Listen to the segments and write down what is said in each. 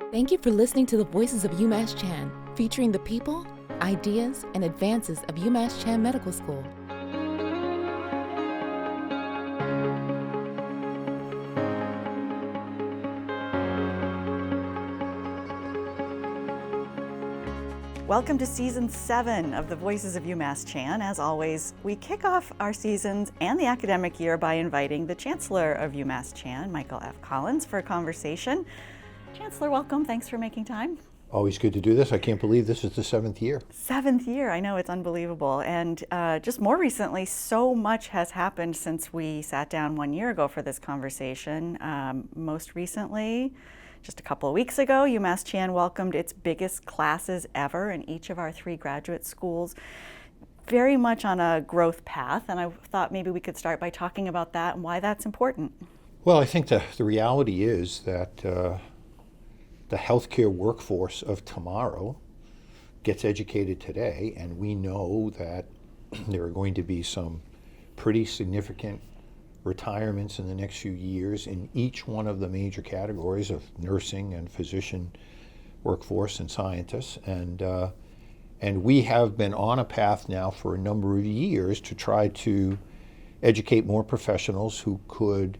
Thank you for listening to the Voices of UMass Chan, featuring the people, ideas, and advances of UMass Chan Medical School. Welcome to Season 7 of the Voices of UMass Chan. As always, we kick off our seasons and the academic year by inviting the Chancellor of UMass Chan, Michael F. Collins, for a conversation. Chancellor, welcome. Thanks for making time. Always good to do this. I can't believe this is the 7th year. 7th year, I know, it's unbelievable. And just more recently, so much has happened since we sat down 1 year ago for this conversation. Most recently, just a couple of weeks ago, UMass Chan welcomed its biggest classes ever in each of our 3 graduate schools. Very much on a growth path, and I thought maybe we could start by talking about that and why that's important. Well, I think the reality is that the healthcare workforce of tomorrow gets educated today, and we know that there are going to be some pretty significant retirements in the next few years in each one of the major categories of nursing and physician workforce and scientists. And we have been on a path now for a number of years to try to educate more professionals who could,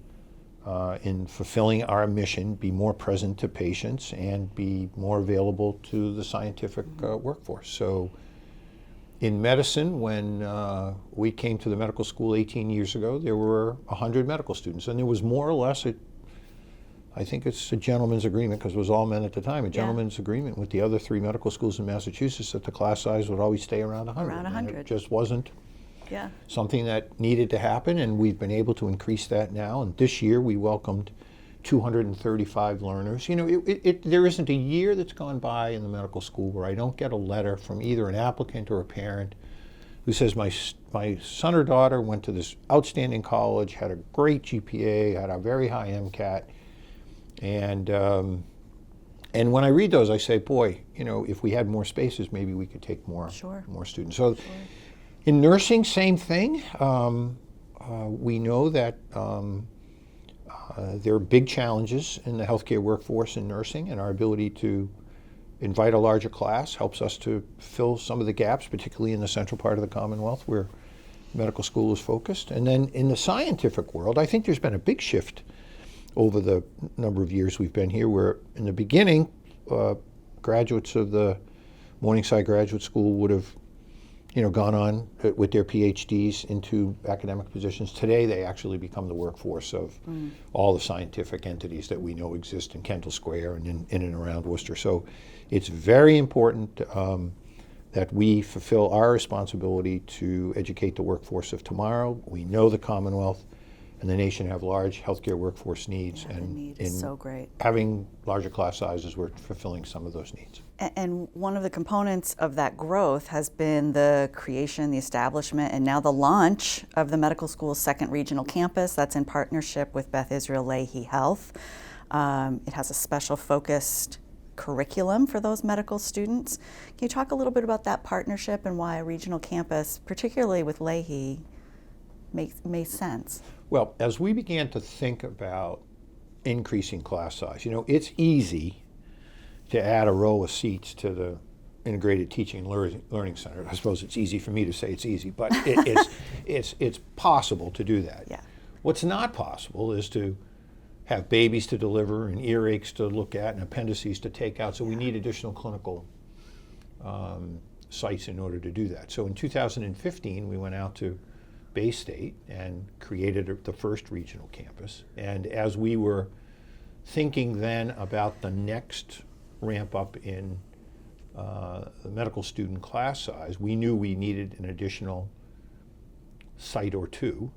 in fulfilling our mission, be more present to patients and be more available to the scientific workforce. So in medicine, when we came to the medical school 18 years ago, there were 100 medical students, and there was more or less, I think it's a gentleman's agreement, because it was all men at the time, a gentleman's agreement with the other 3 medical schools in Massachusetts that the class size would always stay around 100. Around 100. And it just wasn't something that needed to happen, and we've been able to increase that now. And this year we welcomed 235 learners. You know, there isn't a year that's gone by in the medical school where I don't get a letter from either an applicant or a parent who says, my son or daughter went to this outstanding college, had a great GPA, had a very high MCAT, and when I read those, I say, boy, you know, if we had more spaces, maybe we could take more students. So in nursing, same thing. We know that there are big challenges in the healthcare workforce in nursing, and our ability to invite a larger class helps us to fill some of the gaps, particularly in the central part of the Commonwealth where medical school is focused. And then in the scientific world, I think there's been a big shift over the number of years we've been here, where in the beginning, graduates of the Morningside Graduate School would have gone on with their PhDs into academic positions. Today, they actually become the workforce of all the scientific entities that we know exist in Kendall Square and in and around Worcester. So it's very important that we fulfill our responsibility to educate the workforce of tomorrow. We know the Commonwealth and the nation have large healthcare workforce needs, and in so great. Having larger class sizes, we're fulfilling some of those needs. And one of the components of that growth has been the creation, the establishment, and now the launch of the medical school's 2nd regional campus. That's in partnership with Beth Israel Lahey Health. It has a special focused curriculum for those medical students. Can you talk a little bit about that partnership and why a regional campus, particularly with Lahey, makes sense? Well, as we began to think about increasing class size, it's easy to add a row of seats to the Integrated Teaching and Learning Center. I suppose it's easy for me to say it's easy, but it's possible to do that. Yeah. What's not possible is to have babies to deliver and earaches to look at and appendices to take out, so we need additional clinical sites in order to do that. So in 2015, we went out to Bay State and created the first regional campus. And as we were thinking then about the next ramp up in the medical student class size, we knew we needed an additional site or 2,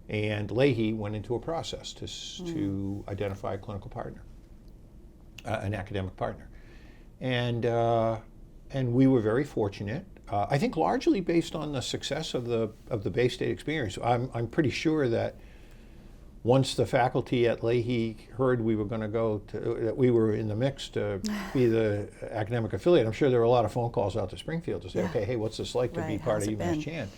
and Lahey went into a process to identify a clinical partner, an academic partner, and we were very fortunate. I think largely based on the success of the Bay State experience. I'm pretty sure that once the faculty at Lahey heard we were going to go to, that we were in the mix to be the academic affiliate, I'm sure there were a lot of phone calls out to Springfield to say, okay, hey, what's this like to be part of UMass Chan?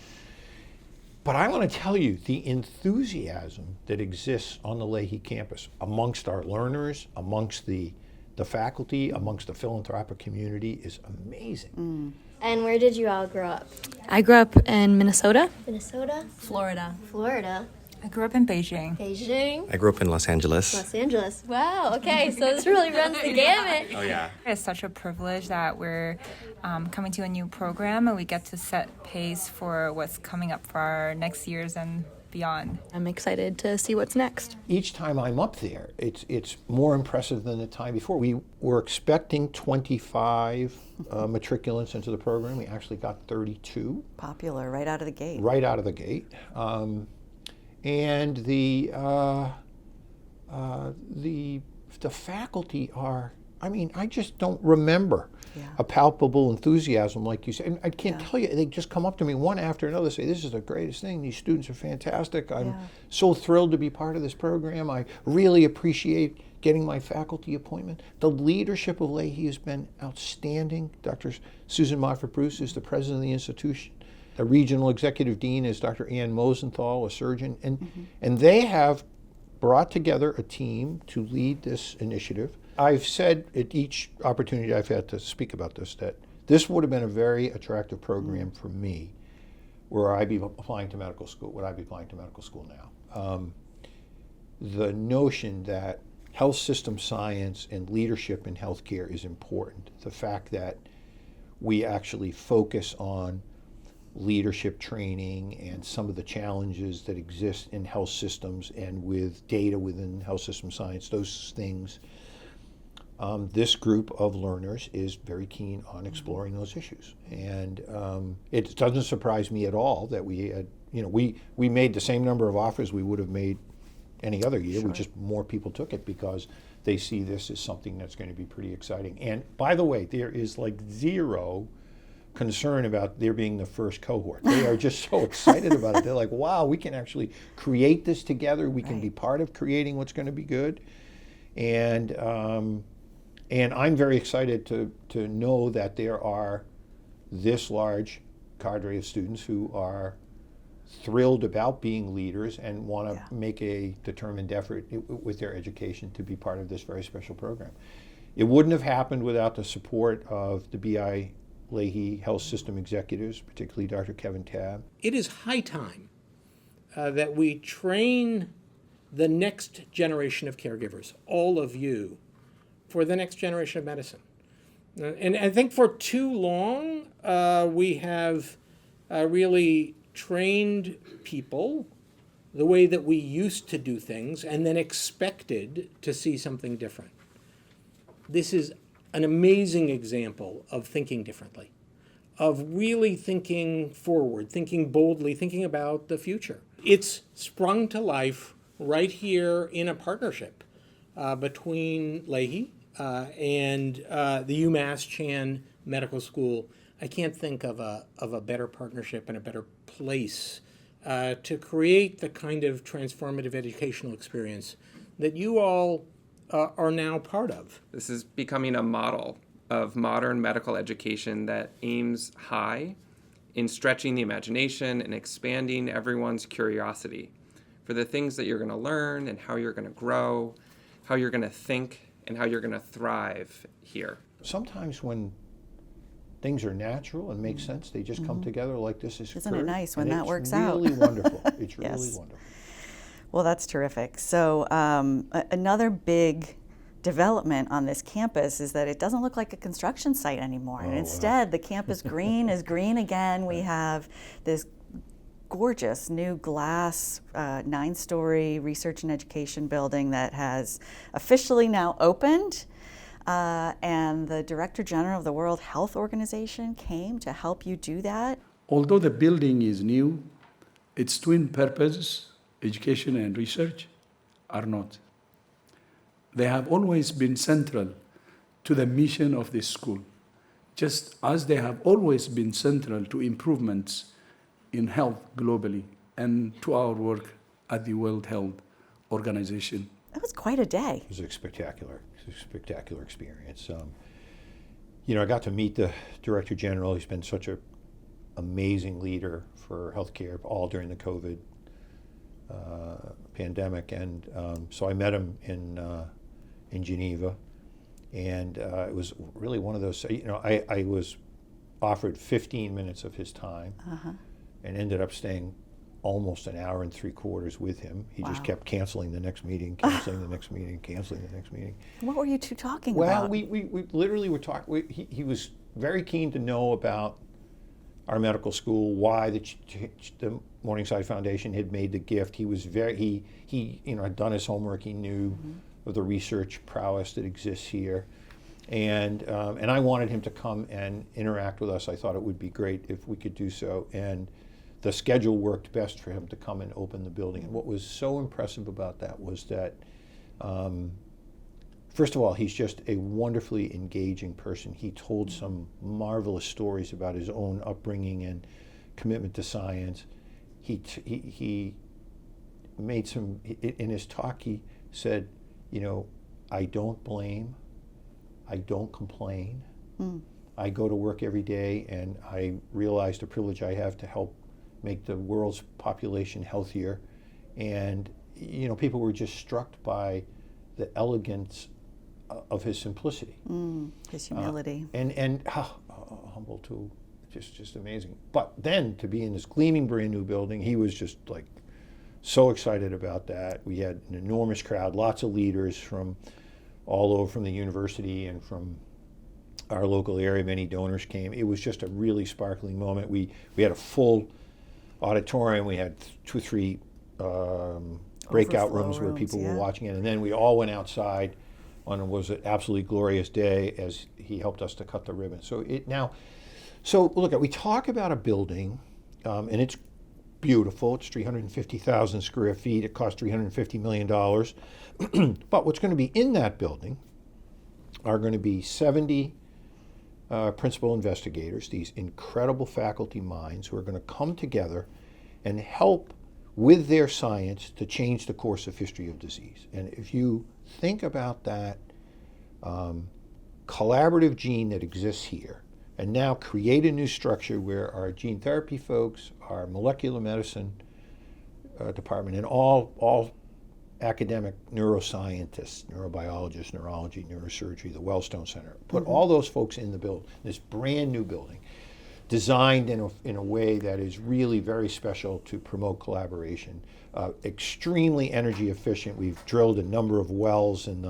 But I want to tell you, the enthusiasm that exists on the Lahey campus amongst our learners, amongst the the faculty amongst the philanthropic community is amazing. And where did you all grow up? I grew up in Minnesota. Minnesota? Florida. Florida. I grew up in Beijing. Beijing. I grew up in Los Angeles. Los Angeles. Wow, okay, so this really runs the gamut. Oh, yeah. It's such a privilege that we're coming to a new program and we get to set pace for what's coming up for our next years and beyond. I'm excited to see what's next. Each time I'm up there, it's more impressive than the time before. We were expecting 25 matriculants into the program. We actually got 32. Popular right out of the gate. Right out of the gate. And the faculty are, I mean, I just don't remember a palpable enthusiasm like you said. And I can't tell you, they just come up to me one after another, say, this is the greatest thing. These students are fantastic. I'm so thrilled to be part of this program. I really appreciate getting my faculty appointment. The leadership of Leahy has been outstanding. Dr. Susan Moffett-Bruce is the president of the institution. The regional executive dean is Dr. Ann Mosenthal, a surgeon, and they have brought together a team to lead this initiative. I've said at each opportunity I've had to speak about this that this would have been a very attractive program for me were I be applying to medical school, would I be applying to medical school now. The notion that health system science and leadership in healthcare is important. The fact that we actually focus on leadership training and some of the challenges that exist in health systems and with data within health system science, those things, this group of learners is very keen on exploring those issues. And it doesn't surprise me at all that we had, we made the same number of offers we would have made any other year. We just, more people took it because they see this as something that's going to be pretty exciting. And by the way, there is like zero concern about there being the first cohort. They are just so excited about it. They're like, wow, we can actually create this together. We can be part of creating what's going to be good. And I'm very excited to know that there are this large cadre of students who are thrilled about being leaders and want to make a determined effort with their education to be part of this very special program. It wouldn't have happened without the support of the BI Leahy health system executives, particularly Dr. Kevin Tabb. It is high time that we train the next generation of caregivers, all of you, for the next generation of medicine. And I think for too long, we have really trained people the way that we used to do things and then expected to see something different. This is an amazing example of thinking differently, of really thinking forward, thinking boldly, thinking about the future. It's sprung to life right here in a partnership between Leahy and the UMass Chan Medical School. I can't think of a better partnership and a better place to create the kind of transformative educational experience that you all are now part of. This is becoming a model of modern medical education that aims high in stretching the imagination and expanding everyone's curiosity for the things that you're going to learn and how you're going to grow, how you're going to think, and how you're going to thrive here. Sometimes when things are natural and make sense, they just come together like this is. Isn't it nice when that works out? It's really wonderful. It's Yes. really wonderful. Well, that's terrific. So another big development on this campus is that it doesn't look like a construction site anymore. And instead, the campus green is green again. We have this gorgeous new glass 9-story research and education building that has officially now opened. And the Director General of the World Health Organization came to help you do that. Although the building is new, its twin purposes, education and research, are not. They have always been central to the mission of this school, just as they have always been central to improvements in health globally and to our work at the World Health Organization. That was quite a day. It was a spectacular experience. I got to meet the Director General. He's been such an amazing leader for healthcare, all during the COVID pandemic, and so I met him in Geneva, And it was really one of those, I was offered 15 minutes of his time and ended up staying almost an hour and 3/4 with him. He just kept canceling the next meeting, canceling the next meeting, canceling the next meeting. What were you two talking Well, about? we literally were talking, he was very keen to know about our medical school, why the Morningside Foundation had made the gift. He was he had done his homework. He knew of the research prowess that exists here, and I wanted him to come and interact with us. I thought it would be great if we could do so, and the schedule worked best for him to come and open the building. And what was so impressive about that was that, first of all, he's just a wonderfully engaging person. He told some marvelous stories about his own upbringing and commitment to science. He made some, in his talk, he said, I don't blame, I don't complain. I go to work every day and I realize the privilege I have to help make the world's population healthier. And, people were just struck by the elegance of his simplicity. His humility. And humble too, just amazing. But then to be in this gleaming brand new building, he was just like so excited about that. We had an enormous crowd, lots of leaders from all over, from the university and from our local area. Many donors came. It was just a really sparkling moment. We had a full auditorium. We had 2 or 3 breakout Overflow rooms where people yeah. were watching it, and then we all went outside on what was an absolutely glorious day as he helped us to cut the ribbon. So look, we talk about a building, and it's beautiful. It's 350,000 square feet. It cost $350 million. But what's going to be in that building are going to be 70 principal investigators, these incredible faculty minds who are going to come together and help with their science to change the course of history of disease. And if you think about that collaborative gene that exists here, and now create a new structure where our gene therapy folks, our molecular medicine department, and all academic neuroscientists, neurobiologists, neurology, neurosurgery, the Wellstone Center, put all those folks in the building, this brand new building, designed in a way that is really very special to promote collaboration. Extremely energy efficient. We've drilled a number of wells on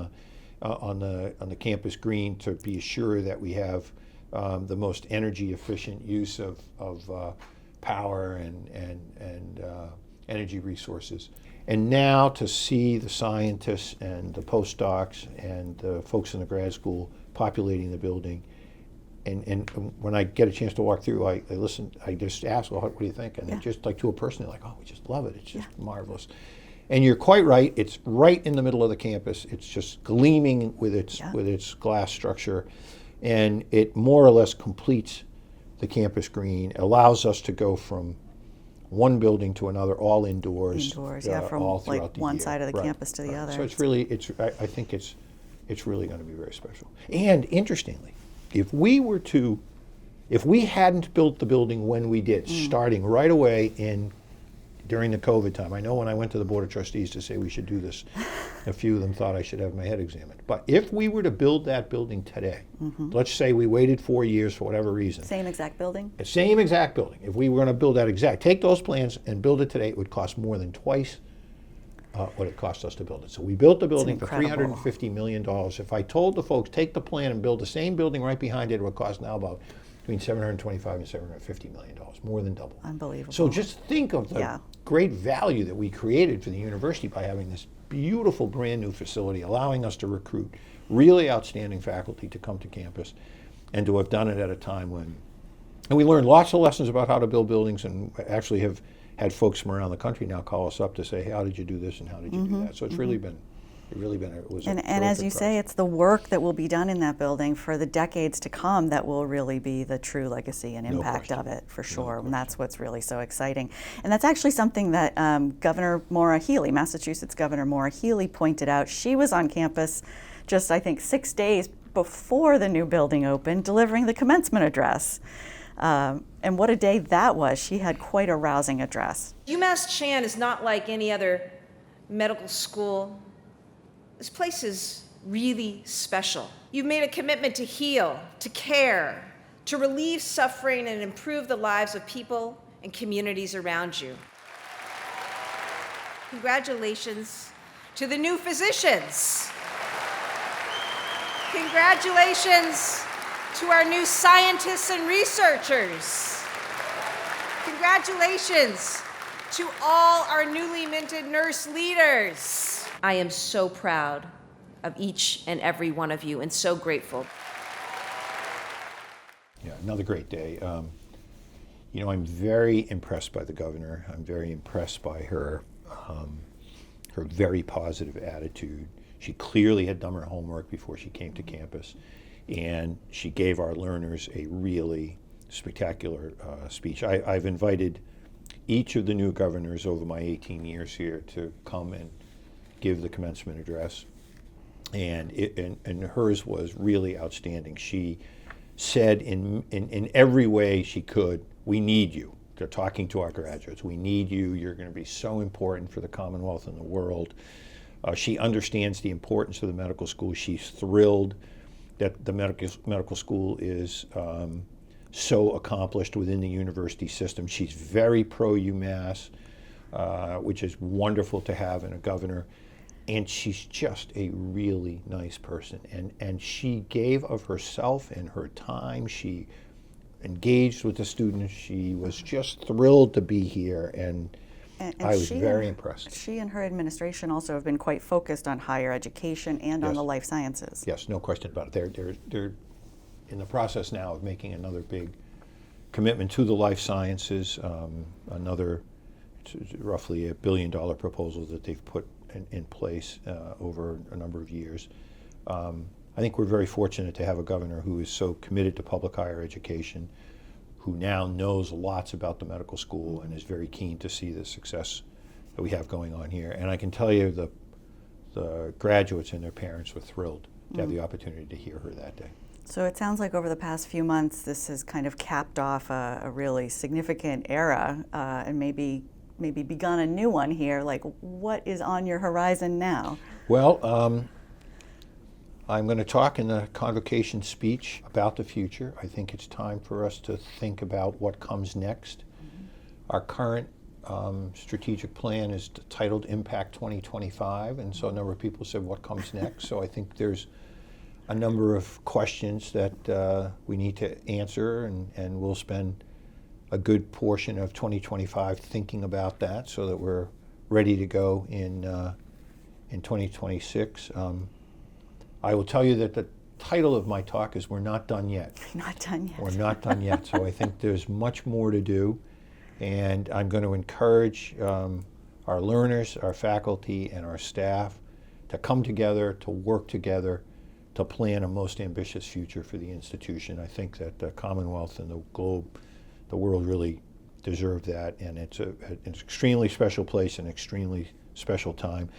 the campus green to be sure that we have the most energy efficient use of power and energy resources. And now to see the scientists and the postdocs and the folks in the grad school populating the building, and when I get a chance to walk through, I listen, I just ask, well, what do you think? And they're just like, to a person, they're like, oh, we just love it. It's just marvelous. And you're quite right. It's right in the middle of the campus. It's just gleaming with its glass structure, and it more or less completes the campus green. Allows us to go from one building to another, all indoors. From all like throughout the one year. side of the campus to the other. So it's really, I think it's really going to be very special. And interestingly, if we hadn't built the building when we did, starting right away during the COVID time. I know when I went to the Board of Trustees to say we should do this, a few of them thought I should have my head examined. But if we were to build that building today, let's say we waited 4 years for whatever reason. Same exact building? The same exact building. If we were going to build that take those plans and build it today, it would cost more than twice what it cost us to build it. So we built the building for $350 million. If I told the folks, take the plan and build the same building right behind it, it would cost now about between $725 and $750 million, more than double. Unbelievable. So just think of the great value that we created for the university by having this beautiful brand new facility, allowing us to recruit really outstanding faculty to come to campus, and to have done it at a time when, and we learned lots of lessons about how to build buildings, and actually have had folks from around the country now call us up to say, hey, how did you do this and how did you do that? So it's really been, it was and as you say, it's the work that will be done in that building for the decades to come that will really be the true legacy and impact of it, for sure. And that's what's really so exciting. And that's actually something that Governor Maura Healey, Massachusetts Governor Maura Healey, pointed out. She was on campus just, I think, 6 days before the new building opened, delivering the commencement address. And what a day that was. She had quite a rousing address. UMass Chan is not like any other medical school. This place is really special. You've made a commitment to heal, to care, to relieve suffering and improve the lives of people and communities around you. Congratulations to the new physicians. Congratulations to our new scientists and researchers. Congratulations to all our newly minted nurse leaders. I am so proud of each and every one of you and so grateful. Yeah, another great day. I'm very impressed by the governor. I'm very impressed by her very positive attitude. She clearly had done her homework before she came to campus, and she gave our learners a really spectacular speech. I've invited each of the new governors over my 18 years here to come and give the commencement address, and hers was really outstanding. She said in every way she could, we need you. They're talking to our graduates. We need you. You're going to be so important for the Commonwealth and the world. She understands the importance of the medical school. She's thrilled that the medical school is so accomplished within the university system. She's very pro-UMass, which is wonderful to have in a governor. And she's just a really nice person. And she gave of herself and her time. She engaged with the students. She was just thrilled to be here, and I was very impressed. She and her administration also have been quite focused on higher education and on the life sciences. Yes, no question about it. They're in the process now of making another big commitment to the life sciences, another roughly $1 billion proposal that they've put in place over a number of years. I think we're very fortunate to have a governor who is so committed to public higher education, who now knows lots about the medical school and is very keen to see the success that we have going on here. And I can tell you the graduates and their parents were thrilled to have the opportunity to hear her that day. So it sounds like over the past few months, this has kind of capped off a really significant era and maybe begun a new one here. Like, what is on your horizon now? Well, I'm going to talk in the convocation speech about the future. I think it's time for us to think about what comes next. Our current strategic plan is titled Impact 2025, and so a number of people said, what comes next? So I think there's a number of questions that we need to answer, and we'll spend a good portion of 2025 thinking about that so that we're ready to go in 2026. I will tell you that the title of my talk is We're Not Done Yet. Not done yet. We're not done yet. So I think there's much more to do, and I'm going to encourage our learners, our faculty, and our staff to come together, to work together, to plan a most ambitious future for the institution. I think that the Commonwealth and the globe, the world really deserve that, and it's an extremely special place, an extremely special time.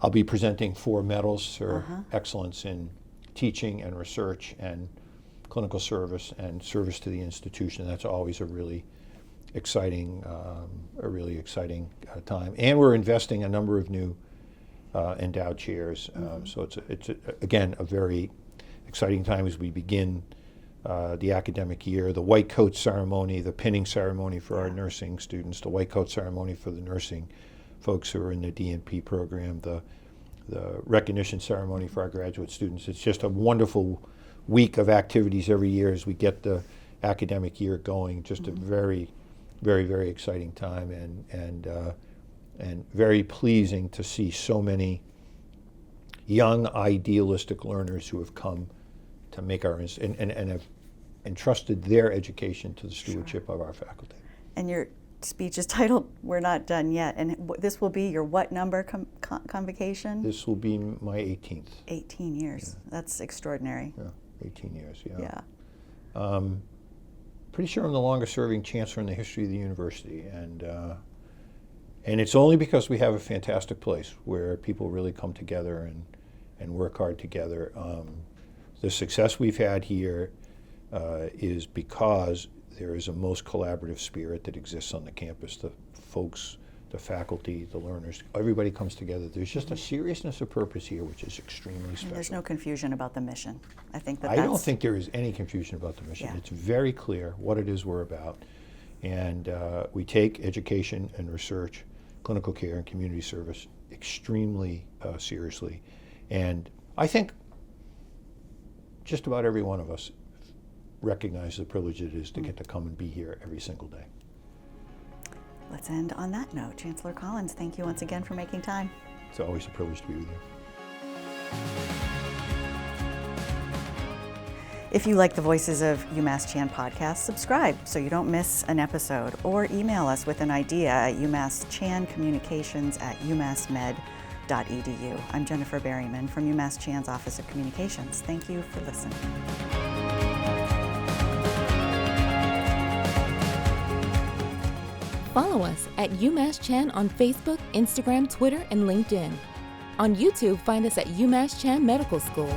I'll be presenting 4 medals for excellence in teaching and research and clinical service and service to the institution. That's always a really exciting time. And we're investing a number of new endowed chairs. So it's again a very exciting time as we begin the academic year. The white coat ceremony, the pinning ceremony for our nursing students, the white coat ceremony for the nursing folks who are in the DNP program, the recognition ceremony for our graduate students. It's just a wonderful week of activities every year as we get the academic year going. Just a very, very, very exciting time, and very pleasing to see so many young, idealistic learners who have come to make our and have entrusted their education to the stewardship of our faculty. And your speech is titled We're Not Done Yet, and this will be your what number convocation? This will be my 18th. 18 years. Yeah. That's extraordinary. Yeah, 18 years, pretty sure I'm the longest serving chancellor in the history of the university, and it's only because we have a fantastic place where people really come together and work hard together. The success we've had here is because there is a most collaborative spirit that exists on the campus. The the faculty, the learners, everybody comes together. There's just a seriousness of purpose here, which is extremely special. There's no confusion about the mission. I think that I don't think there is any confusion about the mission. Yeah. It's very clear what it is we're about. And we take education and research, clinical care and community service extremely seriously. And I think just about every one of us recognize the privilege it is to get to come and be here every single day. Let's end on that note. Chancellor Collins, thank you once again for making time. It's always a privilege to be with you. If you like the Voices of UMass Chan podcast, subscribe so you don't miss an episode, or email us with an idea at umasschanCommunications@umassmed.edu. I'm Jennifer Berryman from UMass Chan's Office of Communications. Thank you for listening. Follow us at UMass Chan on Facebook, Instagram, Twitter, and LinkedIn. On YouTube, find us at UMass Chan Medical School.